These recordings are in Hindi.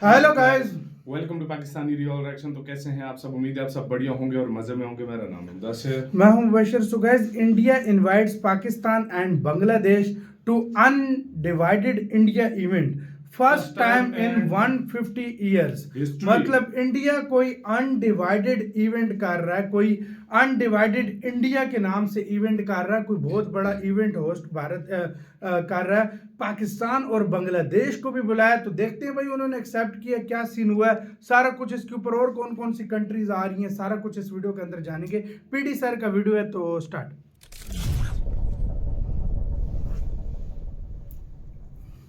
Hello guys. Welcome to Pakistani real reaction. तो कैसे हैं आप सब? उम्मीद है आप सब बढ़िया होंगे और मजे में होंगे। मेरा नाम इमदाद है। मैं हूं Mubashar. So guys, India invites Pakistan and Bangladesh to undivided India event first First time time in in 150 years. history. मतलब इंडिया कोई अनडिवाइडेड इवेंट कर रहा है, कोई अनडिवाइडेड इंडिया के नाम से इवेंट कर रहा है, कोई बहुत बड़ा इवेंट होस्ट भारत कर रहा है। पाकिस्तान और बांग्लादेश को भी बुलाया, तो देखते हैं भाई उन्होंने एक्सेप्ट किया, क्या सीन हुआ है, सारा कुछ इसके ऊपर और कौन कौन सी कंट्रीज आ रही हैं, सारा कुछ इस वीडियो के अंदर जानेंगे। पीडी सर का वीडियो है, तो स्टार्ट।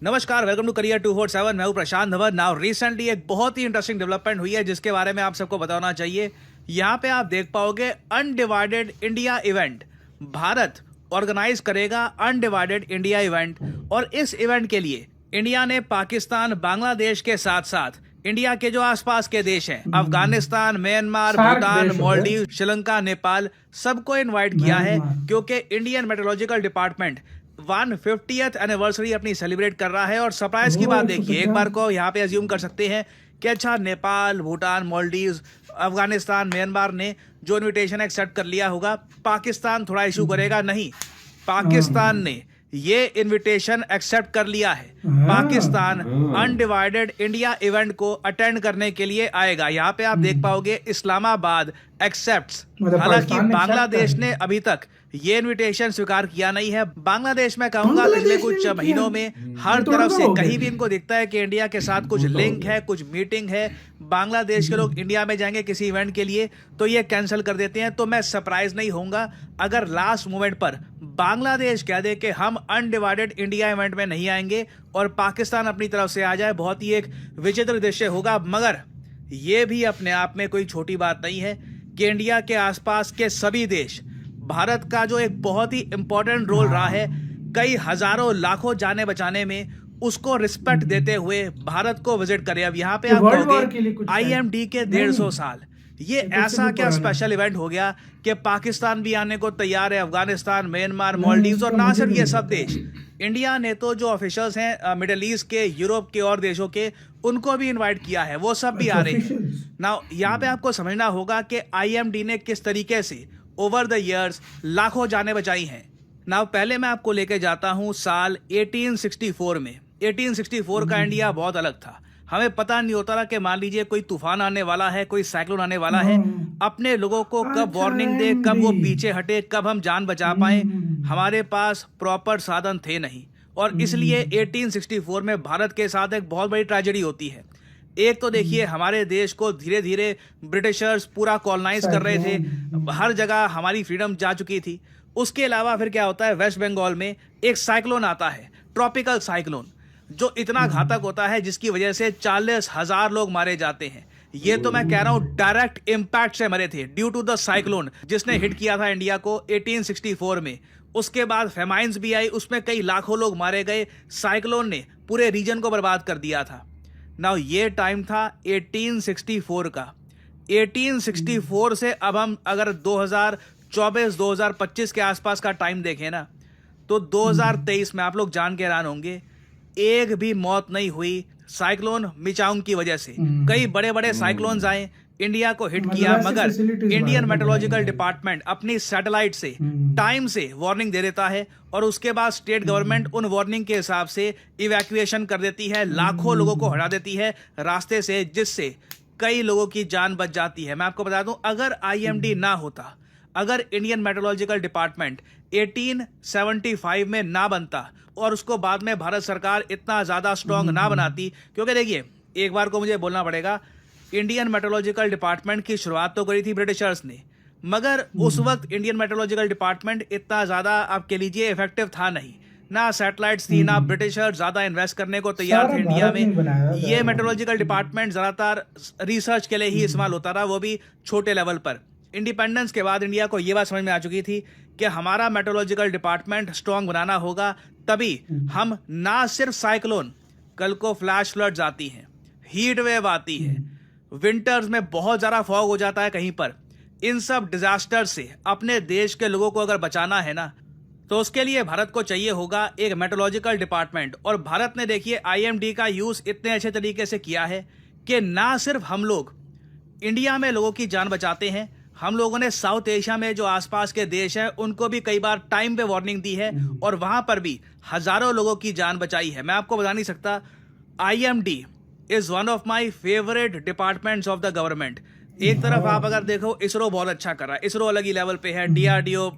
नमस्कार, वेलकम टू करियर 247। मैं हूं प्रशांत धवन। नाउ रिसेंटली एक बहुत ही इंटरेस्टिंग डेवलपमेंट हुई है जिसके बारे में आप सबको बताना चाहिए। यहाँ पे आप देख पाओगे undivided India event. Bharat organise करेगा अनडिवाइडेड इंडिया इवेंट, और इस इवेंट के लिए इंडिया ने पाकिस्तान, बांग्लादेश के साथ साथ इंडिया के जो आसपास के देश हैं, अफगानिस्तान, म्यांमार, भूटान, मालदीव, श्रीलंका, नेपाल, सबको इन्वाइट किया है, क्योंकि Indian meteorological department 150th anniversary अपनी सेलिब्रेट कर रहा है। और सरप्राइज की बात देखिए, एक बार को यहाँ पे अज्यूम कर सकते हैं कि अच्छा नेपाल, भूटान, मालदीव्स, अफगानिस्तान, म्यांमार ने जो इनविटेशन एक्सेप्ट कर लिया होगा, पाकिस्तान थोड़ा इशू करेगा। नहीं, पाकिस्तान ने ये इनविटेशन एक्सेप्ट कर लिया है। पाकिस्तान अनडिवाइडेड इंडिया इवेंट को अटेंड करने के लिए आएगा। यहाँ पे आप देख पाओगे इस्लामाबाद एक्सेप्ट्स। हालांकि बांग्लादेश ने अभी तक ये इनविटेशन स्वीकार किया नहीं है। बांग्लादेश में कहूंगा पिछले कुछ महीनों में हर तरफ से कहीं भी इनको दिखता है कि इंडिया के साथ कुछ लिंक है, कुछ मीटिंग है, बांग्लादेश के लोग इंडिया में जाएंगे किसी इवेंट के लिए तो ये कैंसिल कर देते हैं। तो मैं सरप्राइज नहीं होऊंगा अगर लास्ट मोमेंट पर बांग्लादेश कह दे कि हम अनडिवाइडेड इंडिया इवेंट में नहीं आएंगे और पाकिस्तान अपनी तरफ से आ जाए। बहुत ही एक विचित्र दृश्य होगा, मगर ये भी अपने आप में कोई छोटी बात नहीं है कि इंडिया के आसपास के सभी देश भारत का जो एक बहुत ही इंपॉर्टेंट रोल रहा है कई हजारों लाखों जाने बचाने में, उसको रिस्पेक्ट देते हुए भारत को विजिट करें। अब यहाँ पे आप कहोगे IMD के 150 साल, ये ऐसा क्या स्पेशल इवेंट हो गया कि पाकिस्तान भी आने को तैयार है, अफगानिस्तान, म्यांमार, मालदीव्स, और ना सिर्फ ये सब देश, इंडिया ने तो जो ऑफिशियल्स हैं मिडिल ईस्ट के, यूरोप के और देशों के, उनको भी इनवाइट किया है, वो सब भी आ रहे हैं। नाउ यहाँ पे आपको समझना होगा कि IMD ने किस तरीके से ओवर द इयर्स लाखों जानें बचाई हैं। नाउ पहले मैं आपको लेके जाता हूं साल 1864 में। 1864 का इंडिया बहुत अलग था। हमें पता नहीं होता था कि मान लीजिए कोई तूफान आने वाला है, कोई साइक्लोन आने वाला है, अपने लोगों को कब वार्निंग दे, कब वो पीछे हटे, कब हम जान बचा पाए, हमारे पास प्रॉपर साधन थे नहीं। और इसलिए 1864 में भारत के साथ एक बहुत बड़ी ट्रेजेडी होती है। एक तो देखिए, हमारे देश को धीरे धीरे ब्रिटिशर्स पूरा कॉलोनाइज कर रहे थे, हर जगह हमारी फ्रीडम जा चुकी थी। उसके अलावा फिर क्या होता है, वेस्ट बंगाल में एक साइक्लोन आता है, ट्रॉपिकल साइक्लोन, जो इतना घातक होता है जिसकी वजह से 40,000 लोग मारे जाते हैं। ये तो मैं कह रहा हूं डायरेक्ट इंपैक्ट से मरे थे ड्यू टू द साइक्लोन जिसने हिट किया था इंडिया को 1864 में। उसके बाद फेमाइंस भी आई, उसमें कई लाखों लोग मारे गए। साइक्लोन ने पूरे रीजन को बर्बाद कर दिया था। नाउ ये टाइम था 1864 का। 1864 से अब हम अगर 2024-2025 के आसपास का टाइम देखें ना, तो 2023 में आप लोग जान के हैरान होंगे, एक भी मौत नहीं हुई साइक्लोन मिचांग की वजह से। कई बड़े बड़े साइक्लोन्स आए, इंडिया को हिट किया, मगर इंडियन मेट्रोलॉजिकल डिपार्टमेंट अपनी सैटेलाइट से टाइम से वार्निंग दे देता है, और उसके बाद स्टेट गवर्नमेंट उन वार्निंग के हिसाब से इवैक्यूएशन कर देती है, लाखों लोगों को हटा देती है रास्ते से, जिससे कई लोगों की जान बच जाती है। मैं आपको बता दूं, अगर IMD ना होता, अगर इंडियन मेट्रोलॉजिकल डिपार्टमेंट 1875 में ना बनता और उसको बाद में भारत सरकार इतना ज्यादा स्ट्रांग ना बनाती, क्योंकि देखिए एक बार को मुझे बोलना पड़ेगा, इंडियन मेट्रोलॉजिकल डिपार्टमेंट की शुरुआत तो करी थी ब्रिटिशर्स ने, मगर उस वक्त इंडियन मेट्रोलॉजिकल डिपार्टमेंट इतना ज्यादा आप कह लीजिए इफेक्टिव था नहीं, ना सैटेलाइट्स थी, ना ब्रिटिशर्स ज्यादा इन्वेस्ट करने को तैयार थे इंडिया में। ये मेट्रोलॉजिकल डिपार्टमेंट ज्यादातर रिसर्च के लिए ही इस्तेमाल होता रहा, वो भी छोटे लेवल पर। इंडिपेंडेंस के बाद इंडिया को ये बात समझ में आ चुकी थी कि हमारा मेट्रोलॉजिकल डिपार्टमेंट स्ट्रांग बनाना होगा, तभी हम ना सिर्फ साइक्लोन, कल को फ्लैश फ्लड्स आती हैं, हीट वेव आती है, विंटर्स में बहुत ज़्यादा फॉग हो जाता है कहीं पर, इन सब डिजास्टर से अपने देश के लोगों को अगर बचाना है ना, तो उसके लिए भारत को चाहिए होगा एक मेट्रोलॉजिकल डिपार्टमेंट। और भारत ने देखिए IMD का यूज इतने अच्छे तरीके से किया है कि ना सिर्फ हम लोग इंडिया में लोगों की जान बचाते हैं, हम लोगों ने साउथ एशिया में जो आसपास के देश हैं उनको भी कई बार टाइम पे वार्निंग दी है और वहां पर भी हजारों लोगों की जान बचाई है। मैं आपको बता नहीं सकता, IMD is one of my favourite departments of the government. एक तरफ आप अगर देखो, इसरो बहुत अच्छा कर रहा है, इसरो अलग ही लेवल पे है, DRDO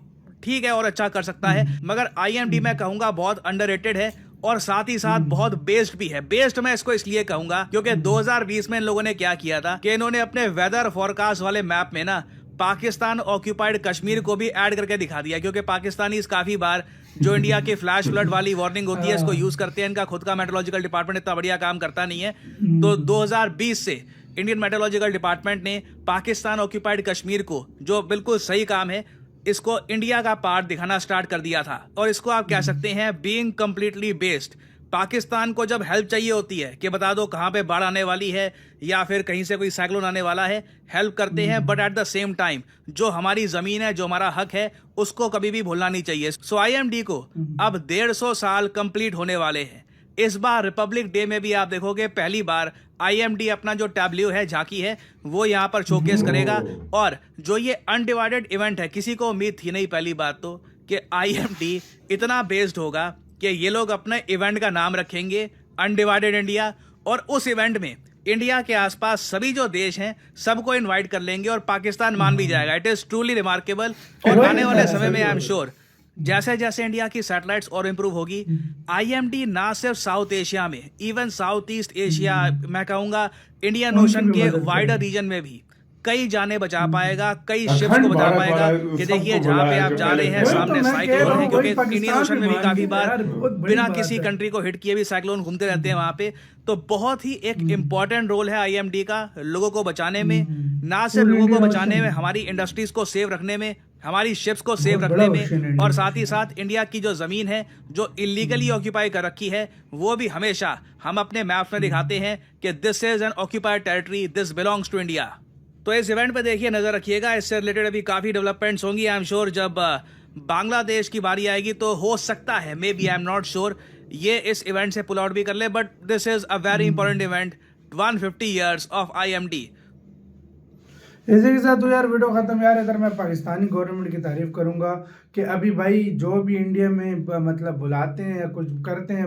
ठीक है और अच्छा कर सकता है, मगर IMD मैं कहूंगा बहुत अंडररेटेड है और साथ ही साथ बहुत बेस्ड भी है। बेस्ड मैं इसको इसलिए कहूंगा क्योंकि 2020 में इन लोगों ने क्या किया था कि इन्होंने अपने वेदर फोरकास्ट वाले मैप में ना पाकिस्तान ऑक्यूपाइड कश्मीर को भी ऐड करके दिखा दिया, क्योंकि पाकिस्तानी काफी बार जो इंडिया के फ्लैश फ्लड वाली वार्निंग होती है इसको यूज करते हैं। इनका खुद का मेट्रोलॉजिकल डिपार्टमेंट इतना बढ़िया काम करता नहीं है, तो 2020 से इंडियन मेट्रोलॉजिकल डिपार्टमेंट ने पाकिस्तान ऑक्यूपाइड कश्मीर को, जो बिल्कुल सही काम है, इसको इंडिया का पार्ट दिखाना स्टार्ट कर दिया था। और इसको आप कह सकते हैं बीइंग कंप्लीटली बेस्ड। पाकिस्तान को जब हेल्प चाहिए होती है कि बता दो कहां पे बाढ़ आने वाली है या फिर कहीं से कोई साइक्लोन आने वाला है, हेल्प करते हैं, but at the same time जो हमारी जमीन है, जो हमारा हक है, उसको कभी भी भूलना नहीं चाहिए। सो IMD को अब 150 साल कंप्लीट होने वाले हैं। इस बार रिपब्लिक डे में भी आप देखोगे पहली बार IMD अपना जो टैब्ल्यू है, झांकी है, वो यहाँ पर शोकेस करेगा। और जो ये अनडिवाइडेड इवेंट है, किसी को उम्मीद थी नहीं पहली बात तो कि IMD इतना बेस्ड होगा कि ये लोग अपने इवेंट का नाम रखेंगे अनडिवाइडेड इंडिया, और उस इवेंट में इंडिया के आसपास सभी जो देश हैं सबको इनवाइट कर लेंगे और पाकिस्तान मान भी जाएगा। It is truly remarkable. और आने वाले समय में आई एम श्योर जैसे जैसे इंडिया की सैटेलाइट्स और इंप्रूव होगी, IMD ना सिर्फ साउथ एशिया में, इवन साउथ ईस्ट एशिया, मैं कहूंगा इंडियन ओशन के वाइडर रीजन में भी कई जाने बचा पाएगा, कई शिप्स को बचा पाएगा। कि देखिए जहां पे आप जा रहे हैं सामने साइक्लोन है, क्योंकि इंडियन ओशन में भी काफी बार बिना किसी कंट्री को हिट किए भी साइक्लोन घूमते रहते हैं वहां पे। तो बहुत ही एक इंपॉर्टेंट रोल है IMD का लोगों को बचाने में, ना सिर्फ लोगों को बचाने में, हमारी इंडस्ट्रीज को सेव रखने में, हमारी शिप्स को सेव रखने में, और साथ ही साथ इंडिया की जो जमीन है जो इलीगली ऑक्यूपाई कर रखी है वो भी हमेशा हम अपने मैप में दिखाते हैं कि this is an occupied territory, this belongs to India. तो इस इवेंट पे देखिए, नजर रखिएगा, इससे रिलेटेड अभी काफी डेवलपमेंट्स होंगी। आई एम श्योर जब बांग्लादेश की बारी आएगी तो हो सकता है, may be, I am not sure, ये इस इवेंट से पुल आउट भी कर ले, but this is a very important event, 150 years of IMD। इसी के साथ तो यार वीडियो खत्म। यार इधर मैं पाकिस्तानी गवर्नमेंट की तारीफ करूंगा कि अभी भाई जो भी इंडिया में मतलब बुलाते हैं या कुछ करते हैं,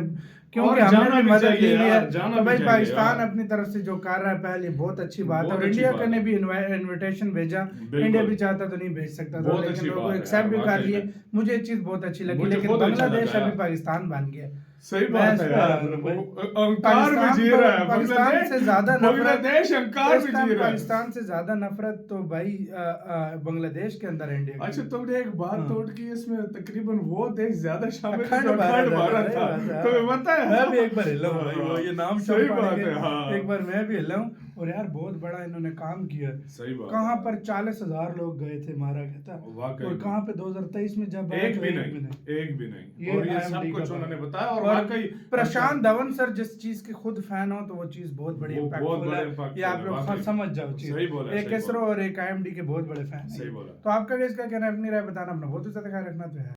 क्योंकि हमने भी मदद ली है, तो भाई पाकिस्तान अपनी तरफ से जो कर रहा है पहले बहुत अच्छी बात है। और इंडिया ने भी इनविटेशन भेजा, इंडिया भी चाहता तो नहीं भेज सकता था, लेकिन लोगों एक्सेप्ट भी कर लिए। मुझे एक चीज बहुत अच्छी लगी, लेकिन बांग्लादेश अभी पाकिस्तान बन गया। सही बात है यार, अंकार में जी रहा है पाकिस्तान से ज्यादा बांग्लादेश, अंकार में जी रहा है। पाकिस्तान से ज्यादा नफरत तो भाई बांग्लादेश के अंदर इंडिया। अच्छा, तुमने एक बात नोट की, इसमें तकरीबन वो देश ज्यादा शामिल है जो अखंड भारत था, तुम्हें पता है? मैं भी एक बार हिला हूं भाई, वो ये नाम सही बात है। हाँ, एक बार मैं भी हिला हूं। और यार बहुत बड़ा इन्होंने काम किया। सही बात। कहां पर 40,000 लोग गए थे, मारा गया था, और कहां पे 2023 में जब एक भी नहीं, और ये सब कुछ उन्होंने बताया। और वाकई प्रशांत धवन सर जिस चीज के खुद फैन हो तो वो चीज बहुत बड़ी इम्पैक्टफुल है, ये आप लोग समझ जाओ चीज। एक इसरो और एक IMD के बहुत बड़े फैन हैं। तो आपका इसका कहना है, अपनी राय बताना, अपना बहुत ज्यादा ख्याल रखना तो है।